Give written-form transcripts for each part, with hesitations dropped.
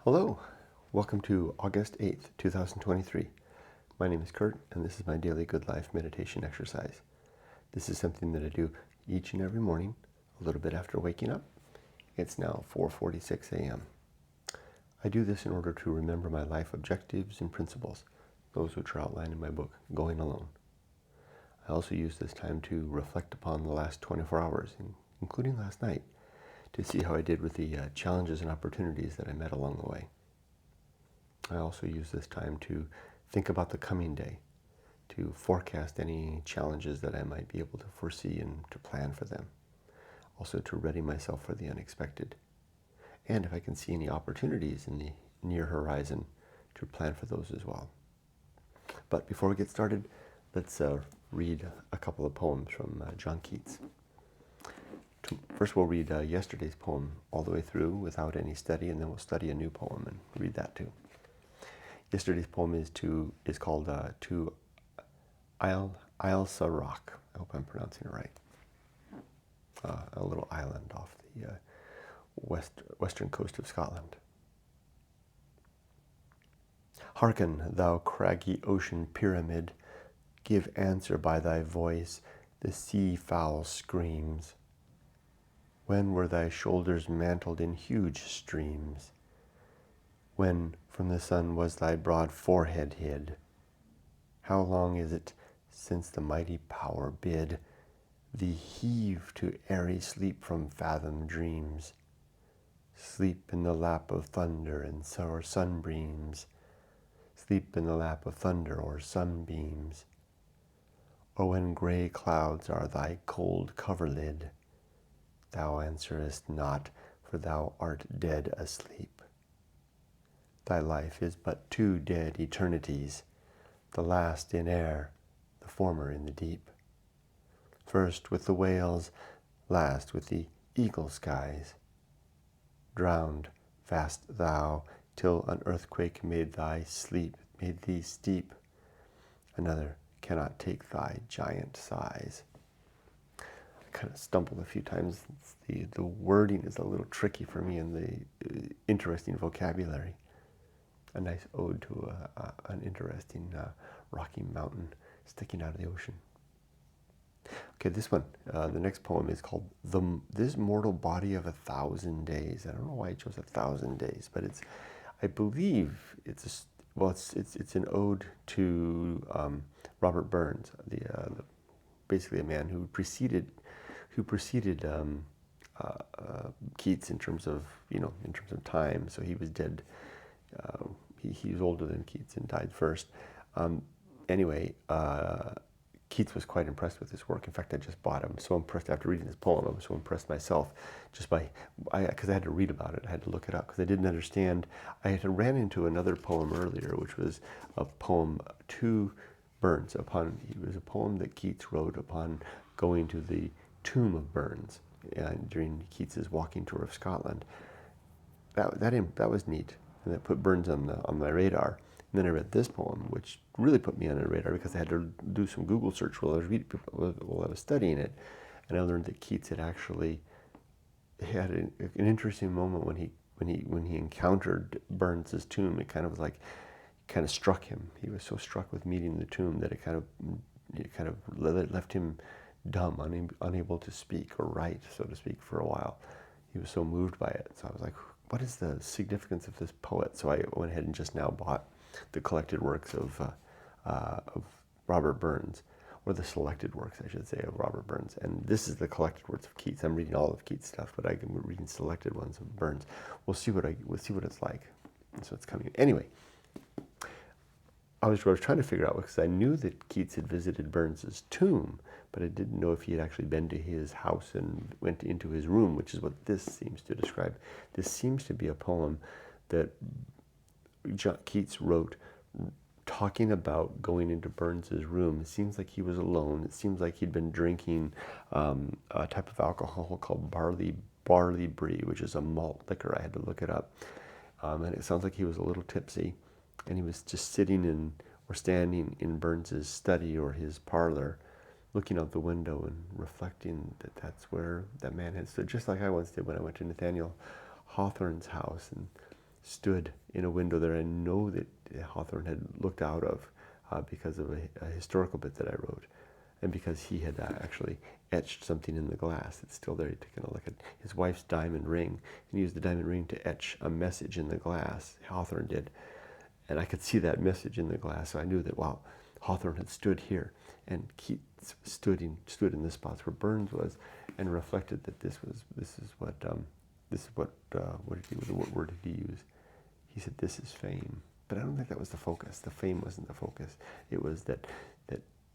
Hello, welcome to August 8th, 2023. My name is Kurt, and this is my daily Good Life meditation exercise. This is something that I do each and every morning, a little bit after waking up. It's now 4:46 a.m. I do this in order to remember my life objectives and principles, those which are outlined in my book, Going Alone. I also use this time to reflect upon the last 24 hours, including last night, to see how I did with the challenges and opportunities that I met along the way. I also use this time to think about the coming day, to forecast any challenges that I might be able to foresee and to plan for them. Also to ready myself for the unexpected. And if I can see any opportunities in the near horizon, to plan for those as well. But before we get started, let's read a couple of poems from John Keats. First we'll read yesterday's poem all the way through without any study, and then we'll study a new poem and read that too. Yesterday's poem is called To Ailsa Rock. I hope I'm pronouncing it right. A little island off the western coast of Scotland. Hearken, thou craggy ocean pyramid, give answer by thy voice, the sea-fowl screams. When were thy shoulders mantled in huge streams? When from the sun was thy broad forehead hid? How long is it since the mighty power bid thee heave to airy sleep from fathomed dreams? Sleep in the lap of thunder and or sunbeams. Sleep in the lap of thunder or sunbeams. Or when gray clouds are thy cold coverlid, thou answerest not, for thou art dead asleep. Thy life is but two dead eternities, the last in air, the former in the deep. First with the whales, last with the eagle skies. Drowned fast thou, till an earthquake made thee steep. Another cannot take thy giant size. Kind of stumbled a few times. The wording is a little tricky for me, and the interesting vocabulary. A nice ode to an interesting rocky mountain sticking out of the ocean. Okay, this one, the next poem is called This Mortal Body of 1,000 Days. I don't know why I chose 1,000 days, but I believe it's an ode to Robert Burns, basically a man who preceded Keats in terms of time. So he was dead. He was older than Keats and died first. Anyway, Keats was quite impressed with his work. In fact, I just bought him. I'm so impressed after reading this poem. I was so impressed myself, because I had to read about it. I had to look it up because I didn't understand. I had ran into another poem earlier, which was a poem to Burns. It was a poem that Keats wrote upon going to the tomb of Burns during Keats's walking tour of Scotland. That was neat, and that put Burns on my radar. And then I read this poem, which really put me on the radar because I had to do some Google search while I was studying it, and I learned that Keats had actually had an interesting moment when he encountered Burns's tomb. It kind of struck him. He was so struck with meeting the tomb that it kind of left him dumb, unable to speak or write, so to speak, for a while. He was so moved by it. So I was like, what is the significance of this poet? So I went ahead and just now bought the collected works of Robert Burns, or the selected works, I should say, of Robert Burns. And this is the collected works of Keats. I'm reading all of Keats' stuff, but I'm reading selected ones of Burns. We'll see what it's like. So it's coming. Anyway, I was trying to figure out, because I knew that Keats had visited Burns's tomb, but I didn't know if he had actually been to his house and went into his room, which is what this seems to describe. This seems to be a poem that Keats wrote talking about going into Burns's room. It seems like he was alone. It seems like he'd been drinking a type of alcohol called barley brie, which is a malt liquor. I had to look it up. And it sounds like he was a little tipsy, and he was just sitting or standing in Burns's study or his parlor, looking out the window and reflecting that that's where that man had stood, just like I once did when I went to Nathaniel Hawthorne's house, and stood in a window that I know that Hawthorne had looked out of because of a historical bit that I wrote, and because he had actually etched something in the glass. It's still there. He took a look at his wife's diamond ring and used the diamond ring to etch a message in the glass. Hawthorne did. And I could see that message in the glass, so I knew that, wow, Hawthorne had stood here, and Keats stood in this spot where Burns was, and reflected that this is what what word did he use? He said, "This is fame," but I don't think that was the focus. The fame wasn't the focus. It was that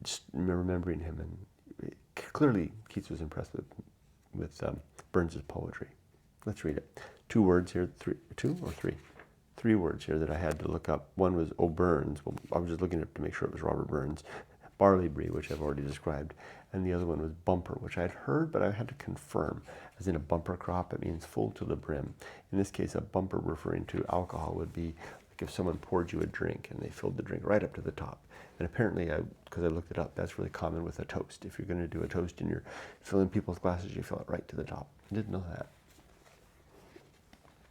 just remembering him, and clearly Keats was impressed with Burns's poetry. Let's read it. 2 words here, 2 or 3. 3 words here that I had to look up. One was Burns. Well, I was just looking up to make sure it was Robert Burns. Barley Brie, which I've already described. And the other one was bumper, which I had heard, but I had to confirm. As in a bumper crop, it means full to the brim. In this case, a bumper referring to alcohol would be like if someone poured you a drink and they filled the drink right up to the top. And apparently, because I looked it up, that's really common with a toast. If you're going to do a toast and you're filling people's glasses, you fill it right to the top. I didn't know that.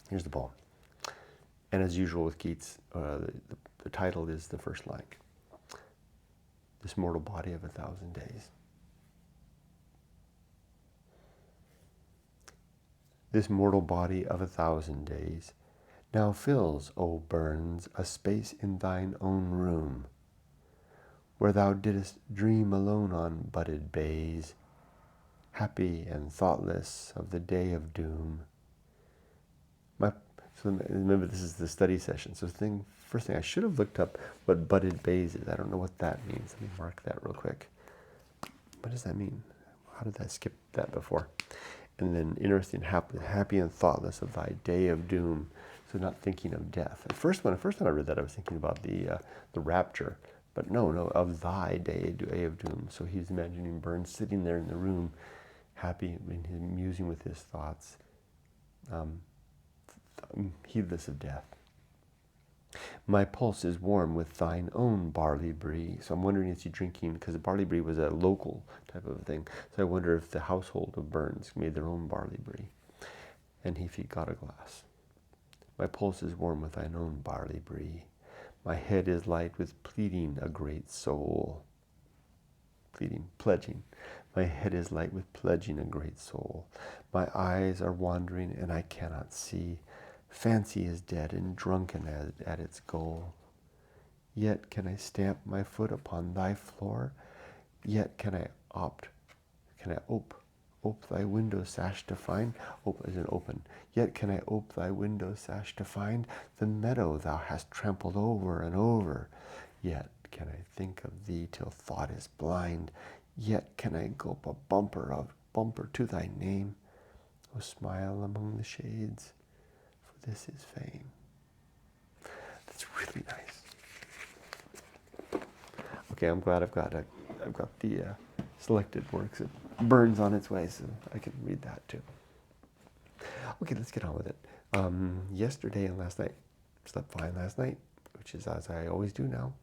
Here's the poem. And as usual with Keats, the title is the first line. This mortal body of 1,000 days. This mortal body of 1,000 days now fills, O Burns, a space in thine own room, where thou didst dream alone on budded bays, happy and thoughtless of the day of doom. So remember, this is the study session. So first thing, I should have looked up what budded bays is. I don't know what that means. Let me mark that real quick. What does that mean? How did I skip that before? And then interesting, happy and thoughtless of thy day of doom. So not thinking of death. At first, when I read that, I was thinking about the rapture. But no, of thy day of doom. So he's imagining Burns sitting there in the room, happy, musing with his thoughts. Heedless of death. My pulse is warm with thine own barley brie. So I'm wondering, is he drinking, because the barley brie was a local type of thing. So I wonder if the household of Burns made their own barley brie. And if he got a glass. My pulse is warm with thine own barley brie. My head is light with pleading a great soul. Pledging. My head is light with pledging a great soul. My eyes are wandering and I cannot see. Fancy is dead and drunken at its goal. Yet can I stamp my foot upon thy floor. Yet can I ope thy window sash to find, ope as in open. Yet can I ope thy window sash to find the meadow thou hast trampled over and over. Yet can I think of thee till thought is blind. Yet can I gulp a bumper to thy name. O smile among the shades, for this is fame. That's really nice. Okay, I'm glad I've got the selected works of Burns on its way, so I can read that too. Okay, let's get on with it. Yesterday and last night, slept fine last night, which is as I always do now.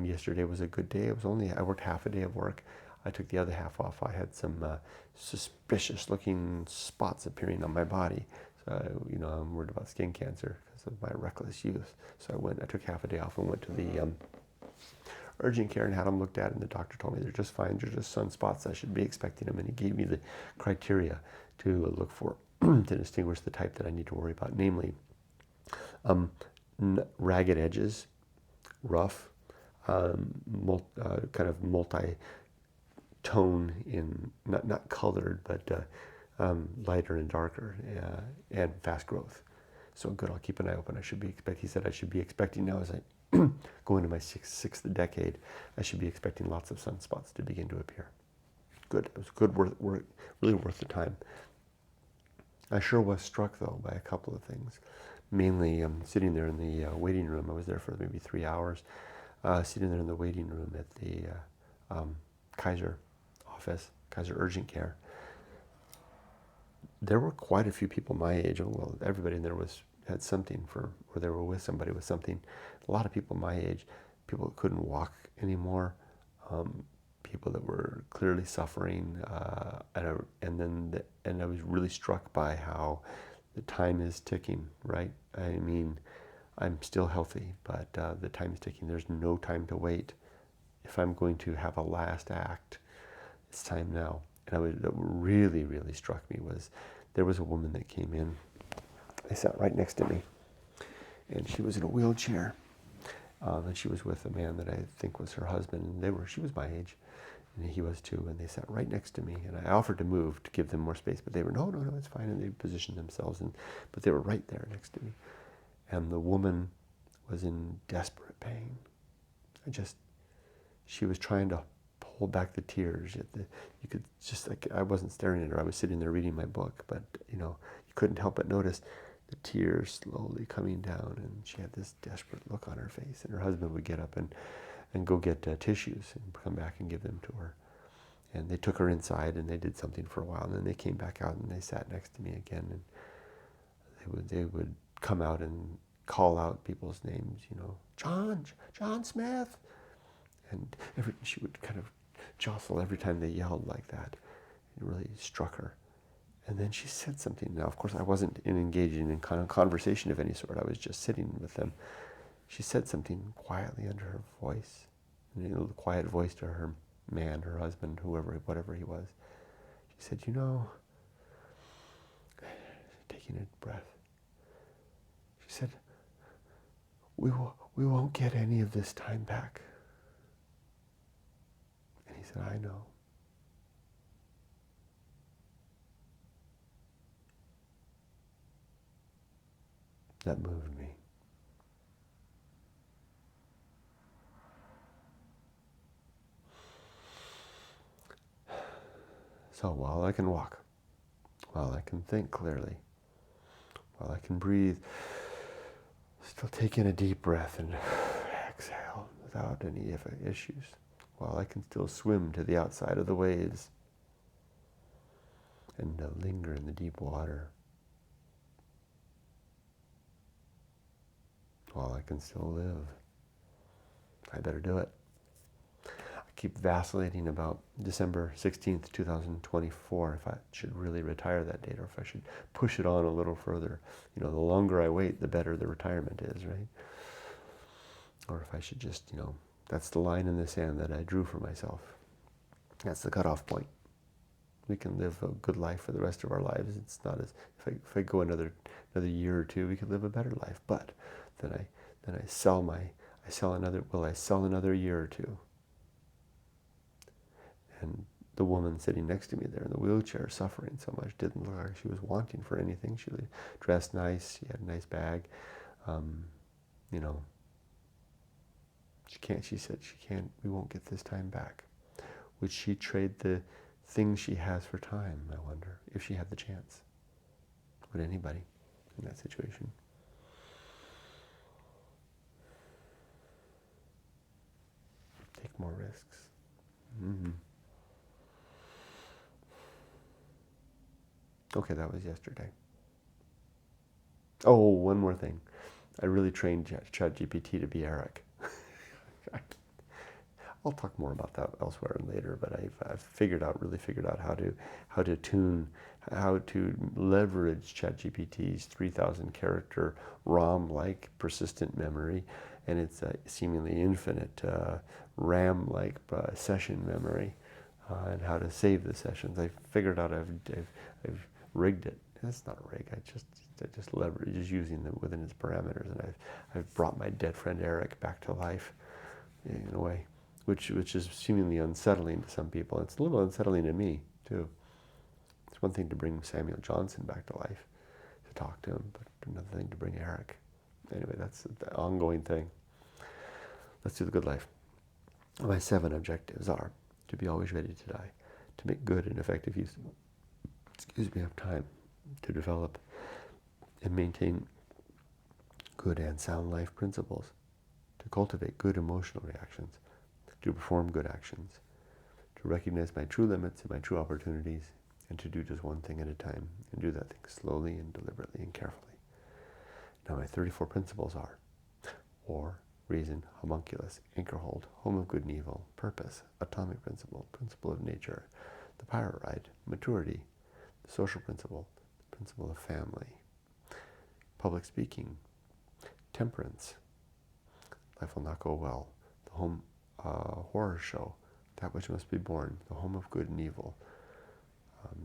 Yesterday was a good day. I worked half a day of work. I took the other half off. I had some suspicious looking spots appearing on my body. So, I'm worried about skin cancer because of my reckless use. So I took half a day off and went to the urgent care and had them looked at, and the doctor told me they're just fine. They're just sunspots. I should be expecting them, and he gave me the criteria to look for to distinguish the type that I need to worry about, namely ragged edges, rough, kind of multi-tone in not colored, but lighter and darker, and fast growth. So good, I'll keep an eye open. He said I should be expecting now as I go into my sixth decade, I should be expecting lots of sunspots to begin to appear. Good, it was good, really worth the time. I sure was struck though by a couple of things. Mainly sitting there in the waiting room. I was there for maybe 3 hours. Sitting there in the waiting room at the Kaiser office, Kaiser Urgent Care. There were quite a few people my age. Well, everybody in there had something or they were with somebody with something. A lot of people my age, people that couldn't walk anymore, people that were clearly suffering, and I was really struck by how the time is ticking, right? I mean, I'm still healthy, but the time is ticking. There's no time to wait. If I'm going to have a last act, it's time now. And what really, really struck me was there was a woman that came in. They sat right next to me, and she was in a wheelchair. And she was with a man that I think was her husband, and she was my age, and he was too, and they sat right next to me, and I offered to move to give them more space, but they were, no, it's fine, and they positioned themselves, but they were right there next to me. And the woman was in desperate pain. She was trying to hold back the tears. You could just, like, I wasn't staring at her, I was sitting there reading my book, but, you couldn't help but notice the tears slowly coming down, and she had this desperate look on her face, and her husband would get up and go get tissues and come back and give them to her. And they took her inside, and they did something for a while, and then they came back out, and they sat next to me again, and they would come out and call out people's names, John Smith, and she would kind of jostle every time they yelled like that. It really struck her. And then she said something. Now, of course, I wasn't engaging in kind of conversation of any sort. I was just sitting with them. She said something quietly under her voice, the quiet voice to her man, her husband, whatever he was. She said, taking a breath, she said, we won't get any of this time back. And he said, I know. That moved me. So while I can walk, while I can think clearly, while I can breathe, still take in a deep breath and exhale without any issues, while I can still swim to the outside of the waves and linger in the deep water, while I can still live, I better do it. I keep vacillating about December 16th, 2024, if I should really retire that date, or if I should push it on a little further. The longer I wait, the better the retirement is, right? Or if I should just, that's the line in the sand that I drew for myself. That's the cutoff point. We can live a good life for the rest of our lives. It's not as, if I go another year or two, we could live a better life. But then I sell another year or two? And the woman sitting next to me there in the wheelchair, suffering so much, didn't look like she was wanting for anything. She was dressed nice. She had a nice bag. She said she can't, we won't get this time back. Would she trade the things she has for time, I wonder, if she had the chance? Would anybody in that situation? Take more risks. Mm-hmm. Okay, that was yesterday. Oh, one more thing. I really trained ChatGPT to be Eric. I'll talk more about that elsewhere and later, but I've really figured out how to leverage ChatGPT's 3,000 character ROM-like persistent memory, and its seemingly infinite RAM-like session memory, and how to save the sessions. I figured out I've rigged it. It's not a rig. I just leverage, just using them within its parameters, and I've brought my dead friend Eric back to life in a way, which is seemingly unsettling to some people. It's a little unsettling to me too. It's one thing to bring Samuel Johnson back to life, to talk to him, but another thing to bring Eric. Anyway, that's the ongoing thing. Let's do the good life. My 7 objectives are to be always ready to die, to make good and effective use of time, to develop and maintain good and sound life principles, to cultivate good emotional reactions, to perform good actions, to recognize my true limits and my true opportunities, and to do just one thing at a time, and do that thing slowly and deliberately and carefully. Now my 34 principles are: war, reason, homunculus, anchor hold, home of good and evil, purpose, atomic principle, principle of nature, the pirate ride, maturity, the social principle, the principle of family, public speaking, temperance, life will not go well, the home horror show, that which must be born, the home of good and evil,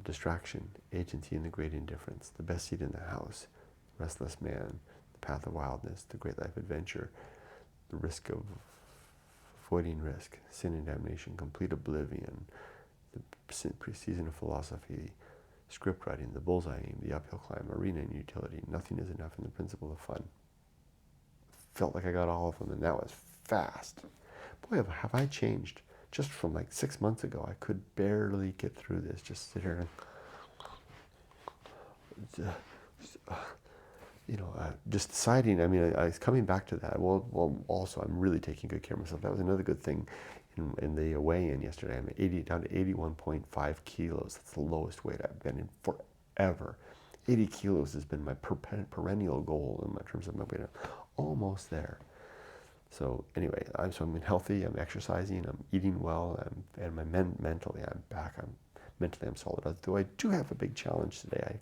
distraction, agency and the great indifference, the best seat in the house, restless man, the path of wildness, the great life adventure, the risk of avoiding risk, sin and damnation, complete oblivion, the pre-season of philosophy, script writing, the bullseye aim, the uphill climb, arena and utility, nothing is enough, and the principle of fun. Felt like I got all of them, and that was fast. Boy, have I changed. Just from like 6 months ago, I could barely get through this. Just sit here and, just deciding. I mean, I was coming back to that. Well, also, I'm really taking good care of myself. That was another good thing in the weigh-in yesterday. I'm down to 81.5 kilos. That's the lowest weight I've been in forever. 80 kilos has been my perennial goal in terms of my weight. I'm almost there. So anyway, I'm healthy, I'm exercising, I'm eating well, and mentally I'm back. I'm solid. Though I do have a big challenge today.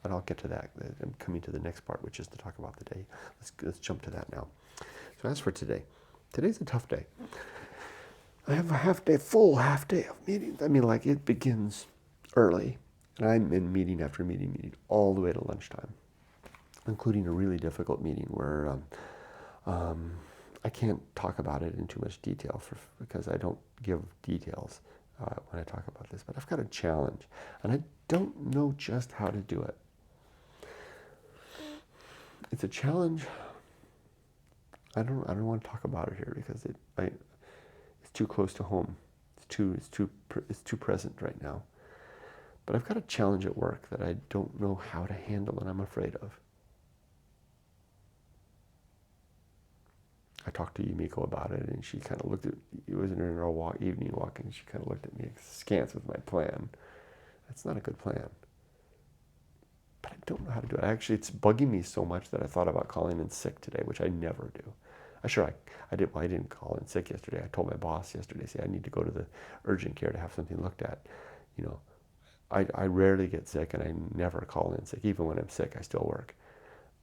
And I'll get to that. I'm coming to the next part, which is to talk about the day. Let's jump to that now. So as for today, today's a tough day. I have a full half day of meetings. I mean, like, it begins early, and I'm in meeting after meeting all the way to lunchtime, including a really difficult meeting where I can't talk about it in too much detail because I don't give details when I talk about this. But I've got a challenge, and I don't know just how to do it. It's a challenge. I don't want to talk about it here because it's too close to home. It's too present right now. But I've got a challenge at work that I don't know how to handle, and I'm afraid of. I talked to Yumiko about it, and she kind of looked at it. Was in our evening walk, and she kind of looked at me askance with my plan. That's not a good plan. But I don't know how to do it. Actually, it's bugging me so much that I thought about calling in sick today, which I never do. I did. Well, I didn't call in sick yesterday. I told my boss yesterday, say I need to go to the urgent care to have something looked at. I rarely get sick, and I never call in sick. Even when I'm sick, I still work.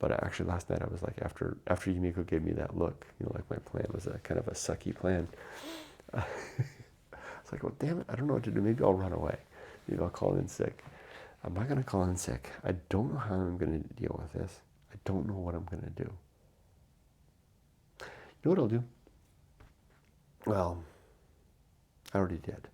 But actually, last night I was like, after Yumiko gave me that look, like my plan was a kind of a sucky plan. I was like, well, damn it, I don't know what to do. Maybe I'll run away. Maybe I'll call in sick. I'm not going to call in sick. I don't know how I'm going to deal with this. I don't know what I'm going to do. You know what I'll do? Well, I already did.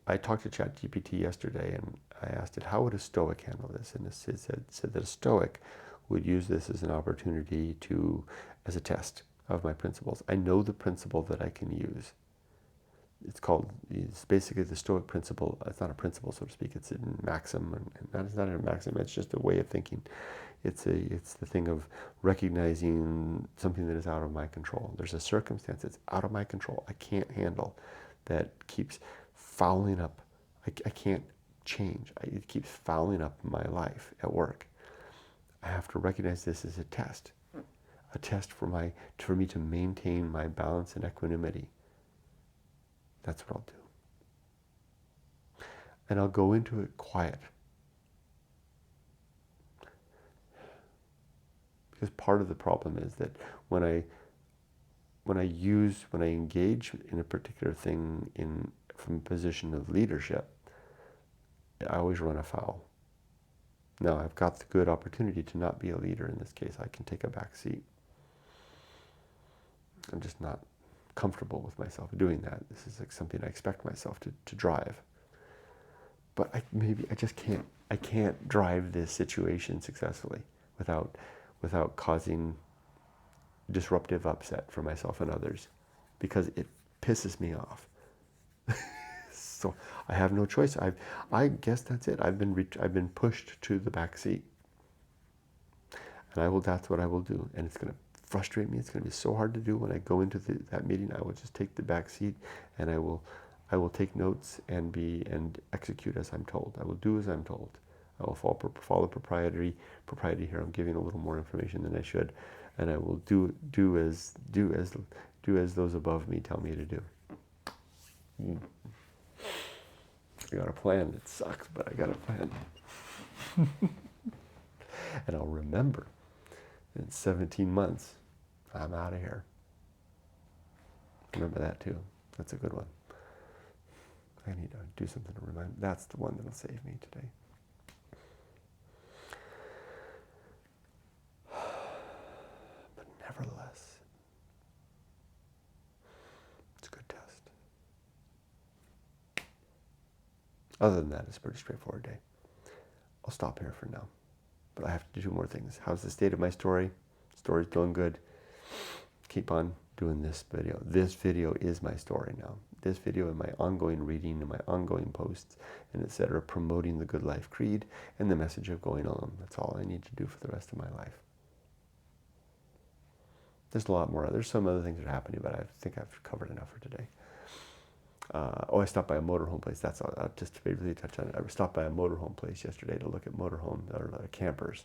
I talked to ChatGPT yesterday, and I asked it, how would a Stoic handle this? And it said that a Stoic would use this as an opportunity as a test of my principles. I know the principle that I can use. It's basically the Stoic principle. It's not a principle, so to speak. It's a maxim, and it's not a maxim. It's just a way of thinking. It's the thing of recognizing something that is out of my control. There's a circumstance that's out of my control. I can't handle, that keeps fouling up. I can't change. It keeps fouling up my life at work. I have to recognize this as a test for me to maintain my balance and equanimity. That's what I'll do. And I'll go into it quiet. Because part of the problem is that when I engage in a particular thing from a position of leadership, I always run afoul. Now, I've got the good opportunity to not be a leader in this case. I can take a back seat. I'm just not comfortable with myself doing that. This is like something I expect myself to drive. But I just can't. I can't drive this situation successfully without causing disruptive upset for myself and others, because it pisses me off. So I have no choice. I guess that's it. I've been pushed to the back seat, and that's what I will do. And it's going to frustrate me. It's going to be so hard to do when I go into that meeting. I will just take the back seat, and I will take notes and execute as I'm told. I will do as I'm told. I will follow propriety here. I'm giving a little more information than I should, and I will do as those above me tell me to do. I got a plan. It sucks, but I got a plan. And I'll remember in 17 months, I'm out of here. Remember that too. That's a good one. I need to do something to remind me. That's the one that'll save me today. But nevertheless, it's a good test. Other than that, it's a pretty straightforward day. I'll stop here for now. But I have to do more things. How's the state of my story? Story's doing good. Keep on doing this video. This video is my story now. This video and my ongoing reading and my ongoing posts and etc. promoting the Good Life Creed and the message of going on. That's all I need to do for the rest of my life. There's a lot more. There's some other things that are happening, but I think I've covered enough for today. I stopped by a motorhome place. That's all. I'll just briefly touch on it. I stopped by a motorhome place yesterday to look at motorhome or campers.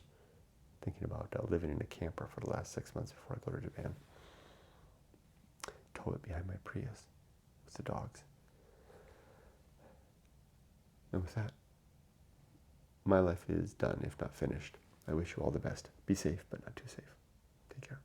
Thinking about living in a camper for the last 6 months before I go to Japan. Tow it behind my Prius with the dogs. And with that, my life is done, if not finished. I wish you all the best. Be safe, but not too safe. Take care.